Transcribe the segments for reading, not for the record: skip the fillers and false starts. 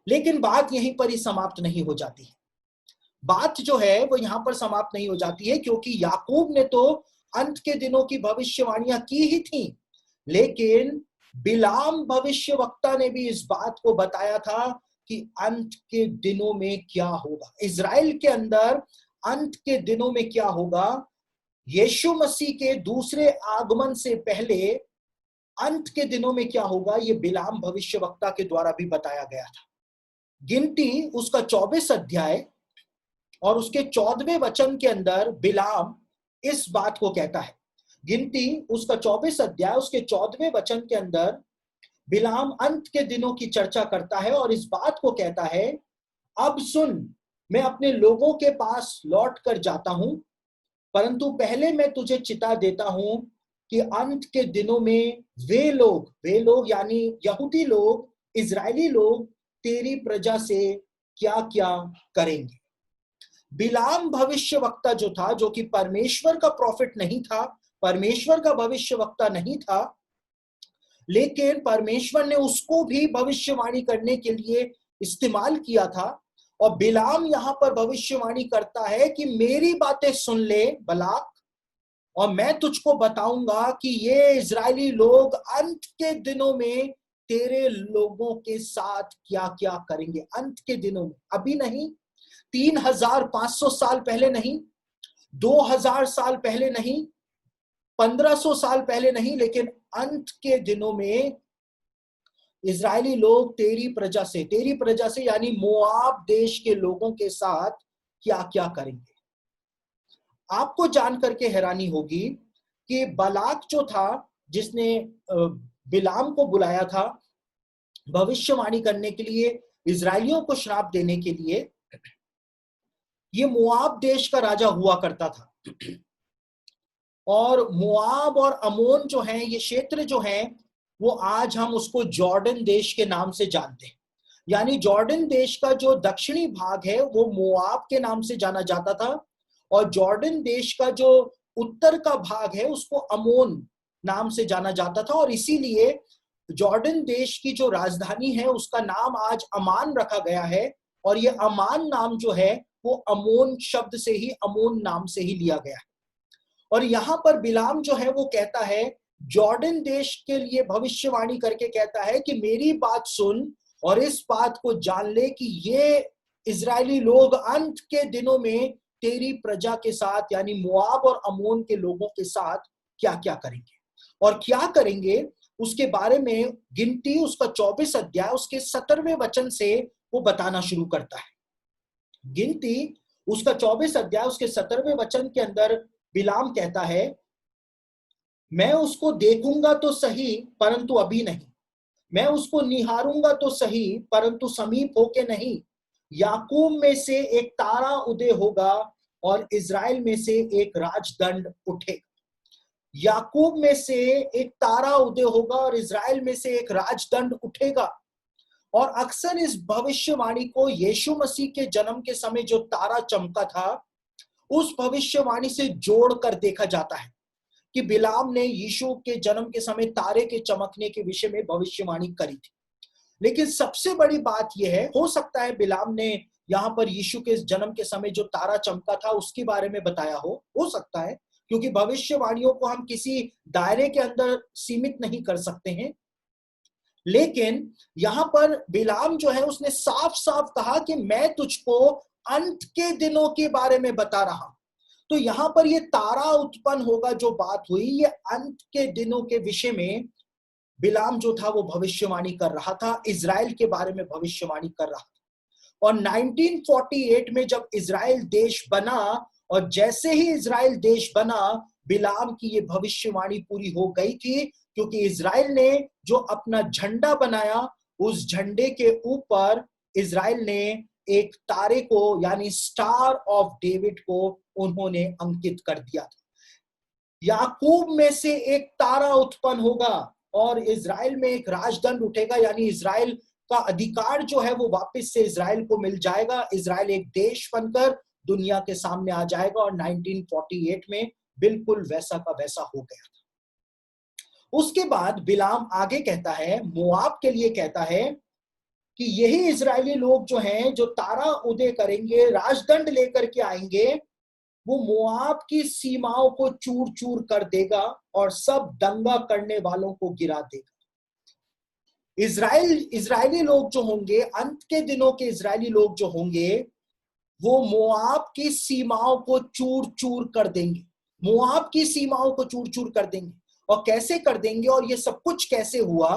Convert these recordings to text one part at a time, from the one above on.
लेकिन बात यहीं पर ही समाप्त नहीं हो जाती है। बात जो है वो यहां पर समाप्त नहीं हो जाती है, क्योंकि याकूब ने तो अंत के दिनों की भविष्यवाणियां की ही थी, लेकिन बिलाम भविष्यवक्ता ने भी इस बात को बताया था कि अंत के दिनों में क्या होगा, इजराइल के अंदर अंत के दिनों में क्या होगा। यीशु मसीह के दूसरे आगमन से पहले अंत के दिनों में क्या होगा, यह बिलाम भविष्यवक्ता के द्वारा भी बताया गया था। गिनती उसका 24 अध्याय और उसके 14वें वचन के अंदर बिलाम इस बात को कहता है। गिनती उसका 24 अध्याय उसके 14वें वचन के अंदर बिलाम अंत के दिनों की चर्चा करता है और इस बात को कहता है, अब सुन, मैं अपने लोगों के पास लौट कर जाता हूं, परंतु पहले मैं तुझे चिता देता हूं कि अंत के दिनों में वे लोग यानी यहूदी लोग, इजरायली लोग तेरी प्रजा से क्या क्या करेंगे। बिलाम भविष्यवक्ता जो था, जो कि परमेश्वर का प्रॉफिट नहीं था, परमेश्वर का भविष्यवक्ता नहीं था, लेकिन परमेश्वर ने उसको भी भविष्यवाणी करने के लिए इस्तेमाल किया था। और बिलाम यहां पर भविष्यवाणी करता है कि मेरी बातें सुन ले बलाक, और मैं तुझको बताऊंगा कि ये इजरायली लोग अंत के दिनों में तेरे लोगों के साथ क्या क्या करेंगे। अंत के दिनों में, अभी नहीं, 3500 साल पहले नहीं, 2000 साल पहले नहीं, 1500 साल पहले नहीं, लेकिन अंत के दिनों में इजरायली लोग तेरी प्रजा से यानी मोआब देश के लोगों के साथ क्या क्या करेंगे। आपको जान करके हैरानी होगी कि बालाक जो था, जिसने बिलाम को बुलाया था भविष्यवाणी करने के लिए, इजरायलियों को श्राप देने के लिए, ये मोआब देश का राजा हुआ करता था। और मोआब और अमोन जो हैं, ये क्षेत्र जो हैं, वो आज हम उसको जॉर्डन देश के नाम से जानते हैं। यानी जॉर्डन देश का जो दक्षिणी भाग है वो मोआब के नाम से जाना जाता था, और जॉर्डन देश का जो उत्तर का भाग है उसको अमोन नाम से जाना जाता था। और इसीलिए जॉर्डन देश की जो राजधानी है उसका नाम आज अमान रखा गया है, और ये अमान नाम जो है वो अमोन शब्द से ही, अमोन नाम से ही लिया गया है। और यहां पर बिलाम जो है वो कहता है, जॉर्डन देश के लिए भविष्यवाणी करके कहता है कि मेरी बात सुन और इस बात को जान ले कि ये इजरायली लोग अंत के दिनों में तेरी प्रजा के साथ यानी मोआब और अमोन के लोगों के साथ क्या क्या करेंगे। और क्या करेंगे उसके बारे में गिनती उसका 24 अध्याय उसके 17वें वचन से वो बताना शुरू करता है। गिनती उसका 24 अध्याय उसके 17वें वचन के अंदर बिलाम कहता है, मैं उसको देखूंगा तो सही परंतु अभी नहीं, मैं उसको निहारूंगा तो सही परंतु समीप होके नहीं। याकूब में से एक तारा उदय होगा और इजराइल में से एक राजदंड उठेगा। याकूब में से एक तारा उदय होगा और इजराइल में से एक राजदंड उठेगा। और अक्सर इस भविष्यवाणी को यीशु मसीह के जन्म के समय जो तारा चमका था उस भविष्यवाणी से जोड़कर देखा जाता है कि बिलाम ने यीशु के जन्म के समय तारे के चमकने के विषय में भविष्यवाणी करी थी। लेकिन सबसे बड़ी बात यह है, हो सकता है बिलाम ने यहां पर यीशु के जन्म के समय जो तारा चमका था उसके बारे में बताया हो सकता है, क्योंकि भविष्यवाणियों को हम किसी दायरे के अंदर सीमित नहीं कर सकते हैं। लेकिन यहां पर बिलाम जो है उसने साफ साफ कहा कि मैं तुझको अंत के दिनों के बारे में बता रहा हूं। तो यहां पर ये तारा उत्पन्न होगा जो बात हुई, ये अंत के दिनों के विषय में बिलाम जो था वो भविष्यवाणी कर रहा था, इजराइल के बारे में भविष्यवाणी कर रहा था। और 1948 में जब इजराइल देश बना, और जैसे ही इजराइल देश बना, बिलाम की ये भविष्यवाणी पूरी हो गई थी, क्योंकि इजराइल ने जो अपना झंडा बनाया उस झंडे के ऊपर इजराइल ने एक तारे को यानी स्टार ऑफ डेविड को उन्होंने अंकित कर दिया था। याकूब में से एक तारा उत्पन्न होगा और इजराइल में एक राजदंड उठेगा, यानी इजराइल का अधिकार जो है वो वापस से इजराइल को मिल जाएगा। इजराइल एक देश बनकर दुनिया के सामने आ जाएगा, और 1948 में बिल्कुल वैसा का वैसा हो गया था। उसके बाद बिलाम आगे कहता है, मोआब के लिए कहता है कि यही इजरायली लोग जो हैं, जो तारा उदय करेंगे, राजदंड लेकर के आएंगे, वो मोआब की सीमाओं को चूर चूर कर देगा और सब दंगा करने वालों को गिरा देगा। इजरायली लोग जो होंगे, अंत के दिनों के इजरायली लोग जो होंगे, वो मोआब की सीमाओं को चूर चूर कर देंगे। मोआब की सीमाओं को चूर चूर कर देंगे। और कैसे कर देंगे, और ये सब कुछ कैसे हुआ?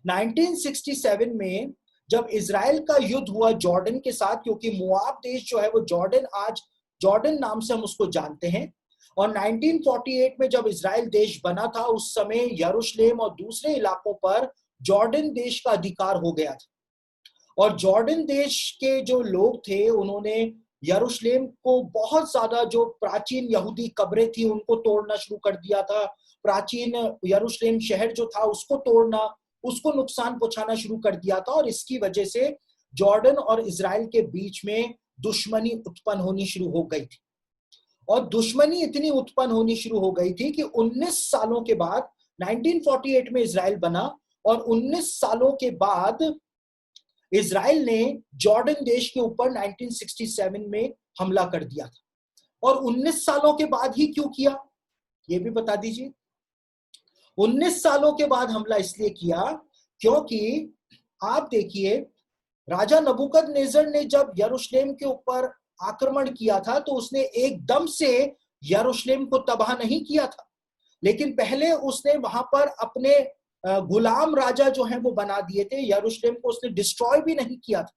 1967 में जब इजराइल का युद्ध हुआ जॉर्डन के साथ, क्योंकि मोआब देश जो है वो जॉर्डन, आज जॉर्डन नाम से हम उसको जानते हैं। और 1948 में जब इजराइल देश बना था, उस समय यरूशलेम और दूसरे इलाकों पर जॉर्डन देश का अधिकार हो गया था। और जॉर्डन देश के जो लोग थे, उन्होंने यरूशलेम को बहुत ज्यादा, जो प्राचीन यहूदी कब्रें थी उनको तोड़ना शुरू कर दिया था। प्राचीन यरूशलेम शहर जो था उसको तोड़ना, उसको नुकसान पहुंचाना शुरू कर दिया था। और इसकी वजह से जॉर्डन और इजराइल के बीच में दुश्मनी उत्पन्न होनी शुरू हो गई थी। और दुश्मनी इतनी उत्पन्न होनी शुरू हो गई थी कि 19 सालों के बाद 1948 में इजराइल बना, और 19 सालों के बाद इजराइल ने जॉर्डन देश के ऊपर 1967 में हमला कर दिया था। और 19 सालों के बाद ही क्यों किया, ये भी बता दीजिए। 19 सालों के बाद हमला इसलिए किया क्योंकि आप देखिए, राजा नबूकदनेस्सर ने जब यरूशलेम के ऊपर आक्रमण किया था, तो उसने एकदम से यरूशलेम को तबाह नहीं किया था, लेकिन पहले उसने वहां पर अपने गुलाम राजा जो हैं वो बना दिए थे। यरूशलेम को उसने डिस्ट्रॉय भी नहीं किया था।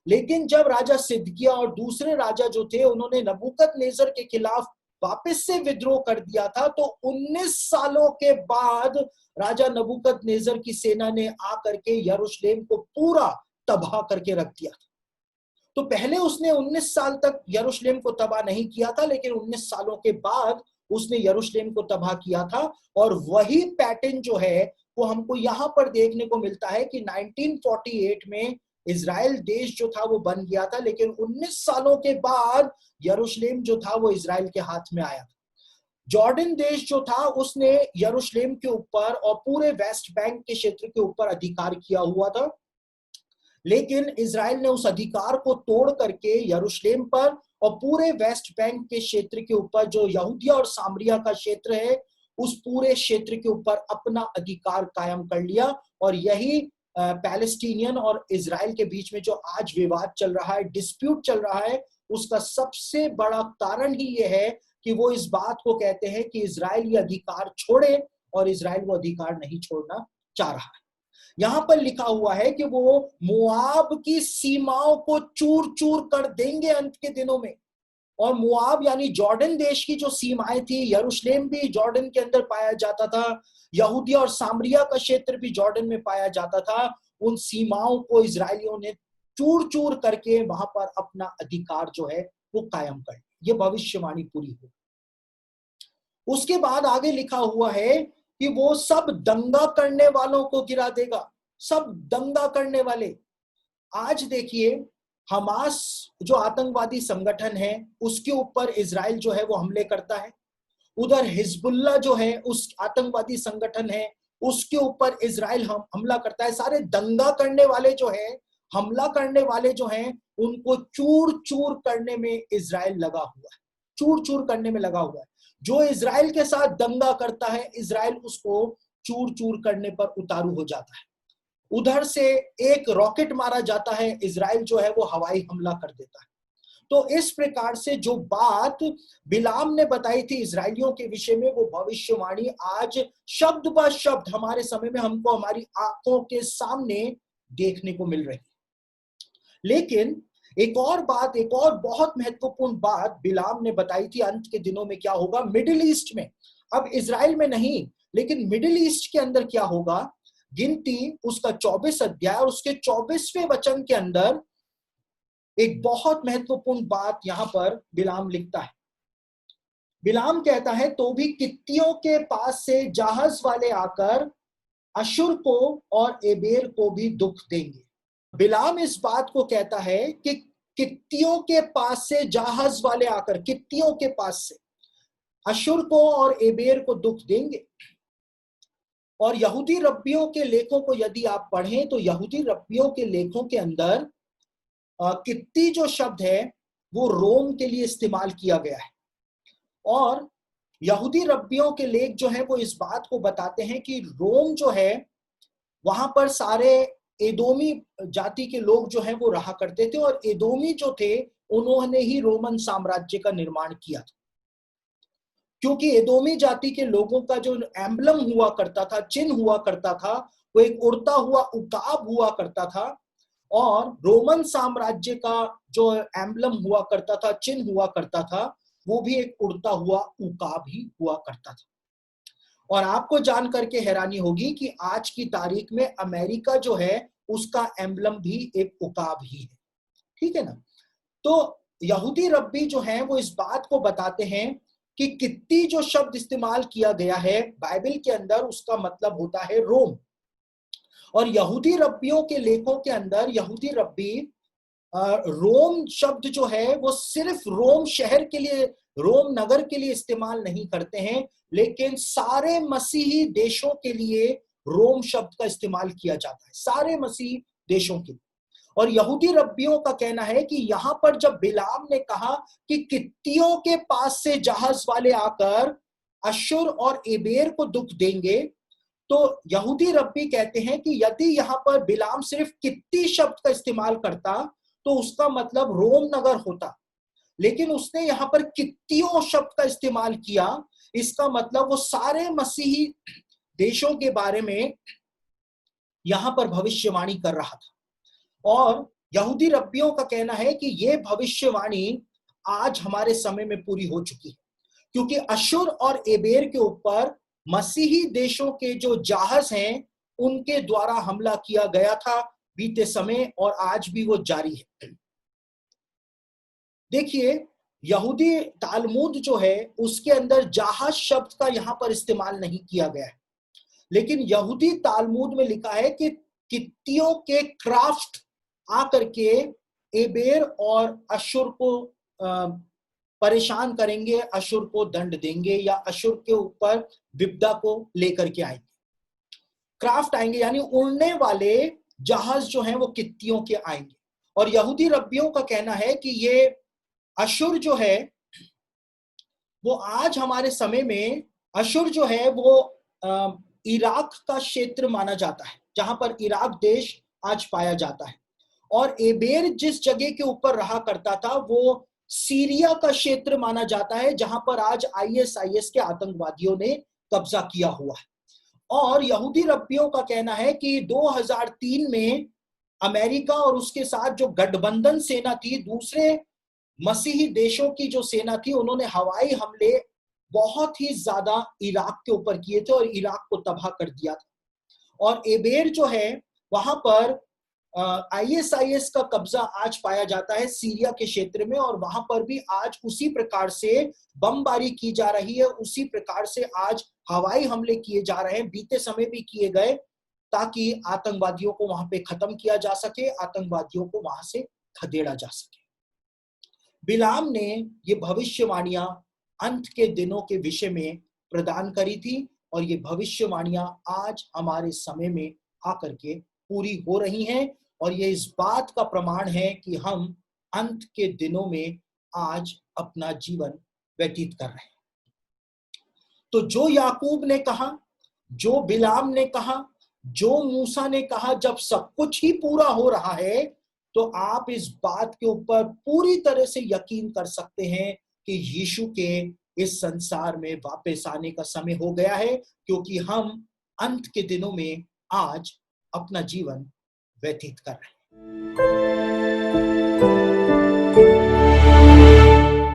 लेकिन जब राजा सिदकिय्याह और दूसरे राजा जो थे, उन्होंने नबूकदनेस्सर के खिलाफ वापस से विद्रोह कर दिया था, तो 19 सालों के बाद राजा नबूकदनेस्सर की सेना ने आकर के यरूशलेम को पूरा तबाह करके रख दिया था। तो पहले उसने 19 साल तक यरूशलेम को तबाह नहीं किया था, लेकिन 19 सालों के बाद उसने यरूशलेम को तबाह किया था। और वही पैटर्न जो है वो हमको यहां पर देखने को मिलता है कि 1948 में इजराइल देश जो था वो बन गया था, लेकिन 19 सालों के बाद यरूशलेम जो था वो इजराइल के हाथ में आया था। जॉर्डन देश जो था उसने यरूशलेम के ऊपर और पूरे वेस्ट बैंक के क्षेत्र के ऊपर अधिकार किया हुआ था, लेकिन इजराइल ने उस अधिकार को तोड़ करके यरूशलेम पर और पूरे वेस्ट बैंक के क्षेत्र के ऊपर, जो यहूदिया और सामरिया का क्षेत्र है, उस पूरे क्षेत्र के ऊपर अपना अधिकार कायम कर लिया। और यही पैलेस्टीनियन और इजराइल के बीच में जो आज विवाद चल रहा है, डिस्प्यूट चल रहा है, उसका सबसे बड़ा कारण ही यह है कि वो इस बात को कहते हैं कि इजराइल ये अधिकार छोड़े, और इजराइल वो अधिकार नहीं छोड़ना चाह रहा है। यहां पर लिखा हुआ है कि वो मोआब की सीमाओं को चूर चूर कर देंगे अंत के दिनों में। और मोआब यानी जॉर्डन देश की जो सीमाएं थी, यरूशलेम भी जॉर्डन के अंदर पाया जाता था, यहूदिया और सामरिया का क्षेत्र भी जॉर्डन में पाया जाता था। उन सीमाओं को इजरायलियों ने चूर चूर करके वहां पर अपना अधिकार जो है वो कायम कर, ये भविष्यवाणी पूरी हुई। उसके बाद आगे लिखा हुआ है कि वो सब दंगा करने वालों को गिरा देगा। सब दंगा करने वाले, आज देखिए, हमास जो आतंकवादी संगठन है उसके ऊपर इजराइल जो है वो हमले करता है। उधर हिजबुल्ला जो है उस आतंकवादी संगठन है, उसके ऊपर इजराइल हमला करता है। सारे दंगा करने वाले जो है, हमला करने वाले जो हैं, उनको चूर चूर करने में इजराइल लगा हुआ है, चूर चूर करने में लगा हुआ है। जो इजराइल के साथ दंगा करता है, इजराइल उसको चूर चूर करने पर उतारू हो जाता है। उधर से एक रॉकेट मारा जाता है, इजराइल जो है वो हवाई हमला कर देता है। तो इस प्रकार से जो बात बिलाम ने बताई थी इजराइलियों के विषय में, वो भविष्यवाणी आज शब्द ब शब्द हमारे समय में हमको हमारी आंखों के सामने देखने को मिल रही। लेकिन एक और बात, एक और बहुत महत्वपूर्ण बात बिलाम ने बताई थी, अंत के दिनों में क्या होगा मिडिल ईस्ट में। अब इजराइल में नहीं, लेकिन मिडिल ईस्ट के अंदर क्या होगा। गिनती उसका 24 अध्याय और उसके 24वें वचन के अंदर एक बहुत महत्वपूर्ण बात यहां पर बिलाम लिखता है। बिलाम कहता है, तो भी कित्तियों के पास से जहाज वाले आकर अशुर को और एबेर को भी दुख देंगे। बिलाम इस बात को कहता है कि कित्तियों के पास से जहाज वाले आकर, कित्तियों के पास से अशुर को और एबेर को दुख देंगे। और यहूदी रब्बियों के लेखों को यदि आप पढ़ें तो यहूदी रब्बियों के लेखों के अंदर कित्ती जो शब्द है वो रोम के लिए इस्तेमाल किया गया है। और यहूदी रब्बियों के लेख जो है वो इस बात को बताते हैं कि रोम जो है वहां पर सारे एदोमी जाति के लोग जो हैं वो रहा करते थे, और एदोमी जो थे उन्होंने ही रोमन साम्राज्य का निर्माण किया था। क्योंकि एदोमी जाति के लोगों का जो एम्बलम हुआ करता था, चिन्ह हुआ करता था, वो एक उड़ता हुआ उकाब हुआ करता था, और रोमन साम्राज्य का जो एम्बलम हुआ करता था, चिन्ह हुआ करता था, वो भी एक उड़ता हुआ उकाब ही हुआ करता था। और आपको जान करके हैरानी होगी कि आज की तारीख में अमेरिका जो है उसका एम्बलम भी एक उकाब ही है। ठीक है ना। तो यहूदी रब्बी जो हैं वो इस बात को बताते हैं कि कित्ती जो शब्द इस्तेमाल किया गया है बाइबल के अंदर उसका मतलब होता है रोम। और यहूदी रब्बियों के लेखों के अंदर यहूदी रब्बी रोम शब्द जो है वो सिर्फ रोम शहर के लिए, रोम नगर के लिए इस्तेमाल नहीं करते हैं, लेकिन सारे मसीही देशों के लिए रोम शब्द का इस्तेमाल किया जाता है, सारे मसीही देशों के लिए। और यहूदी रब्बियों का कहना है कि यहां पर जब बिलाम ने कहा कि कित्तियों के पास से जहाज वाले आकर अशुर और एबेर को दुख देंगे, तो यहूदी रब्बी कहते हैं कि यदि यहां पर बिलाम सिर्फ कित्ती शब्द का इस्तेमाल करता तो उसका मतलब रोम नगर होता, लेकिन उसने यहां पर कित्तियों शब्द का इस्तेमाल किया, इसका मतलब वो सारे मसीही देशों के बारे में यहां पर भविष्यवाणी कर रहा था। और यहूदी रब्बियों का कहना है कि यह भविष्यवाणी आज हमारे समय में पूरी हो चुकी है, क्योंकि अशुर और एबेर के ऊपर मसीही देशों के जो जहाज हैं उनके द्वारा हमला किया गया था बीते समय, और आज भी वो जारी है। देखिए, यहूदी तालमुद जो है उसके अंदर जहाज शब्द का यहां पर इस्तेमाल नहीं किया गया है, लेकिन यहूदी तालमुद में लिखा है कि कित्तियों के क्राफ्ट आकर के एबेर और अशुर को परेशान करेंगे, अशुर को दंड देंगे, या अशुर के ऊपर विपदा को लेकर के आएंगे। क्राफ्ट आएंगे यानी उड़ने वाले जहाज जो हैं वो कित्तियों के आएंगे। और यहूदी रब्बियों का कहना है कि ये अशुर जो है वो आज हमारे समय में, अशुर जो है वो इराक का क्षेत्र माना जाता है, जहां पर इराक देश आज पाया जाता है। और एबेर जिस जगह के ऊपर रहा करता था वो सीरिया का क्षेत्र माना जाता है, जहां पर आज आईएसआईएस के आतंकवादियों ने कब्जा किया हुआ है। और यहूदी रब्बियों का कहना है कि 2003 में अमेरिका और उसके साथ जो गठबंधन सेना थी, दूसरे मसीही देशों की जो सेना थी, उन्होंने हवाई हमले बहुत ही ज्यादा इराक के ऊपर किए थे और इराक को तबाह कर दिया था। और एबेर जो है वहां पर आईएसआईएस का कब्जा आज पाया जाता है सीरिया के क्षेत्र में, और वहां पर भी आज उसी प्रकार से बमबारी की जा रही है, उसी प्रकार से आज हवाई हमले किए जा रहे हैं, बीते समय भी किए गए, ताकि आतंकवादियों को वहां पे खत्म किया जा सके, आतंकवादियों को वहां से खदेड़ा जा सके। बिलाम ने ये भविष्यवाणियां अंत के दिनों के विषय में प्रदान करी थी, और ये भविष्यवाणियां आज हमारे समय में आकर के पूरी हो रही हैं, और ये इस बात का प्रमाण है कि हम अंत के दिनों में आज अपना जीवन व्यतीत कर रहे हैं। तो जो याकूब ने कहा, जो बिलाम ने कहा, जो मूसा ने कहा, जब सब कुछ ही पूरा हो रहा है, तो आप इस बात के ऊपर पूरी तरह से यकीन कर सकते हैं कि यीशु के इस संसार में वापस आने का समय हो गया है, क्योंकि हम अंत के दिनों में आज अपना जीवन व्यतीत कर रहे हैं।